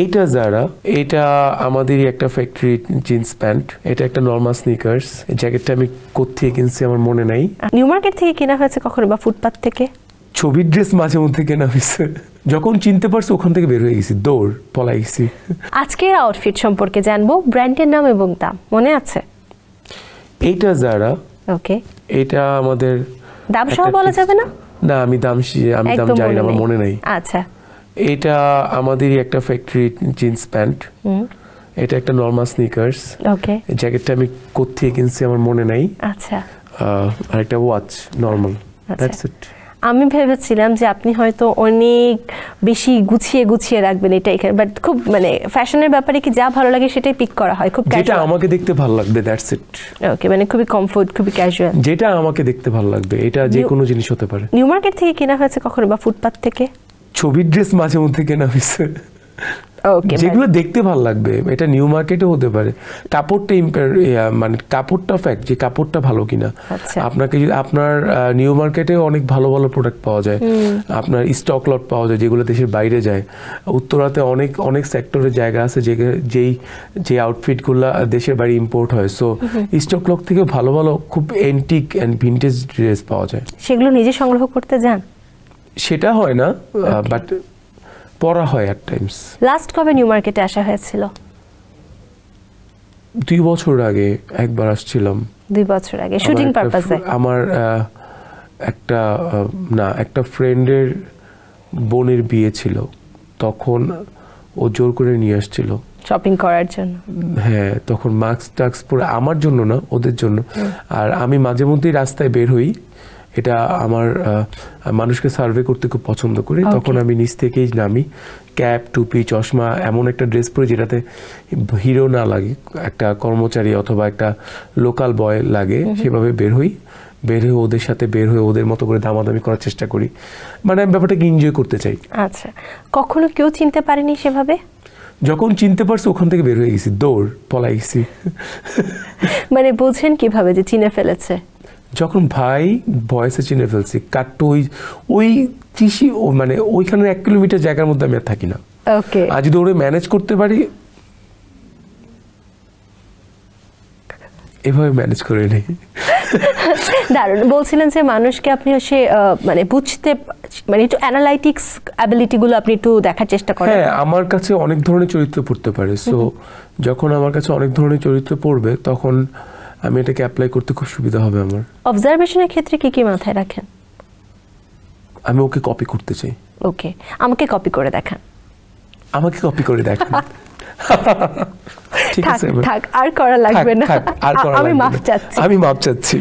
এইটা যারা, এটা আমাদেরই একটা ফ্যাক্টরি জিন্স প্যান্ট, এটা একটা নরমাল স্নিকার্স। এই জ্যাকেটটা আমি কোত্থেকে কিনছি আমার মনে নাই। নিউ মার্কেট থেকে কেনা হয়েছে কখনো বা ফুটপাত থেকে? ছবির ড্রেস মাঝে মধ্যে কেনা হয়েছে, যখন চিনতে পারছি ওখান থেকে বের হয়ে গেছি, দৌড় পলাই গেছি। আজকের আউটফিট সম্পর্কে জানবো, ব্র্যান্ডের নাম এবং দাম মনে আছে? এইটা যারা, ওকে, এটা আমাদের দাম সহ বলা যাবে না? না, আমি দাম জানি না, আমার মনে নাই। আচ্ছা, এটা আমাদেরই একটা ফ্যাক্টরি জিন্স প্যান্ট, এটা একটা নরমাল স্নিকার্স। ওকে, এই জ্যাকেটটা আমি কোত্থেকে কিনছি আমার মনে নাই। আচ্ছা, আর একটা ওয়াচ নরমাল, দ্যাটস ইট। আমি ভেবেছিলাম যে আপনি হয়তো অনেক বেশি গুছিয়ে গুছিয়ে রাখবেন এটা এখানে, বাট খুব মানে ফ্যাশনের ব্যাপারে কি যা ভালো লাগে সেটাই পিক করা হয়, খুব যেটা আমাকে দেখতে ভালো লাগবে, দ্যাটস ইট। ওকে, মানে খুবই কমফোর্ট, খুবই ক্যাজুয়াল, যেটা আমাকে দেখতে ভালো লাগবে, এটা যে কোনো জিনিস হতে পারে। নিউ মার্কেট থেকে কেনা হয়েছে কখনো বা ফুটপাত থেকে? ছবির ড্রেস মাঝে মধ্যে কেনা হয়েছে, ওকে, যেগুলো দেখতে ভালো লাগবে। এটা নিউ মার্কেটও হতে পারে। কাপড়টা মানে কাপড়টা ফ্যাক্ট, যে কাপড়টা ভালো কিনা। আপনাকে যদি আপনার নিউ মার্কেটে অনেক ভালো ভালো প্রোডাক্ট পাওয়া যায়, আপনার স্টক লট পাওয়া যায় যেগুলো দেশের বাইরে যায়। উত্তরাতে অনেক অনেক সেক্টরের জায়গা আছে যে আউটফিটগুলো দেশের বাইরে ইম্পোর্ট হয়। সো স্টক লট থেকে ভালো ভালো খুব এন্টিক অ্যান্ড ভিন্টেজ ড্রেস পাওয়া যায়। সেগুলো নিজে সংগ্রহ করতে যান? সেটা হয় না, বাট পরা হয় অ্যাট টাইমস। লাস্ট কবে নিউ মার্কেটে আসা হয়েছিল? 2 বছর আগে একবার আসছিলাম। 2 বছর আগে শুটিং পারপাসে? আমার একটা ফ্রেন্ডের বোনের বিয়ে ছিল, তখন ও জোর করে নিয়ে আসছিল শপিং করার জন্য। হ্যাঁ, তখন মাস্ক টাস্ক পরে, আমার জন্য না, ওদের জন্য। আর আমি মাঝে মধ্যেই রাস্তায় বের হই, এটা আমার মানুষকে সার্ভে করতে খুব পছন্দ করি। তখন আমি নিচ থেকেই নামি, ক্যাপ, টুপি, চশমা, এমন একটা ড্রেস পরে যেটাতে হিরো না লাগে, একটা কর্মচারী অথবা একটা লোকাল বয় লাগে, সেভাবে বের হয়ে ওদের সাথে বের হয়ে ওদের মতো করে দামাদামি করার চেষ্টা করি। মানে আমি ব্যাপারটাকে এনজয় করতে চাই। আচ্ছা, কখনো কেউ চিনতে পারেনি সেভাবে? যখন চিনতে পারছি ওখান থেকে বের হয়ে গেছি, দৌড় পলাই গেছি। মানে বোঝেন কিভাবে যে চিনে ফেলেছে? যখন ভাই ভয়েসে চিনে ফেলছি, কাট্টু ওই মানে ওইখানে 1 কিলোমিটার জায়গার মধ্যে আমি আর থাকি না। ওকে, আর যদি ওরে ম্যানেজ করতে পারি, এভাবে ম্যানেজ করে নেই। দারুণ। বলছিলেন যে মানুষকে আপনি সে মানে বুঝতে, মানে একটু অ্যানালাইটিক্স অ্যাবিলিটিগুলো আপনি একটু দেখার চেষ্টা করেন। হ্যাঁ, আমার কাছে অনেক ধরনের চরিত্র পড়তে পারে। সো যখন আমার কাছে অনেক ধরনের চরিত্র পড়বে, তখন আমি এটাকে অ্যাপ্লাই করতে খুব সুবিধা হবে আমার। অবজারভেশনের ক্ষেত্রে কি কি মাথায় রাখেন? আমি ওকে কপি করতে চাই। ওকে, আমাকে কপি করে দেখান। আমাকে কপি করে দেখান। ঠিক আছে, থাক, আর করা লাগবে না, আর করা লাগবে না। আমি মাফ চাচ্ছি।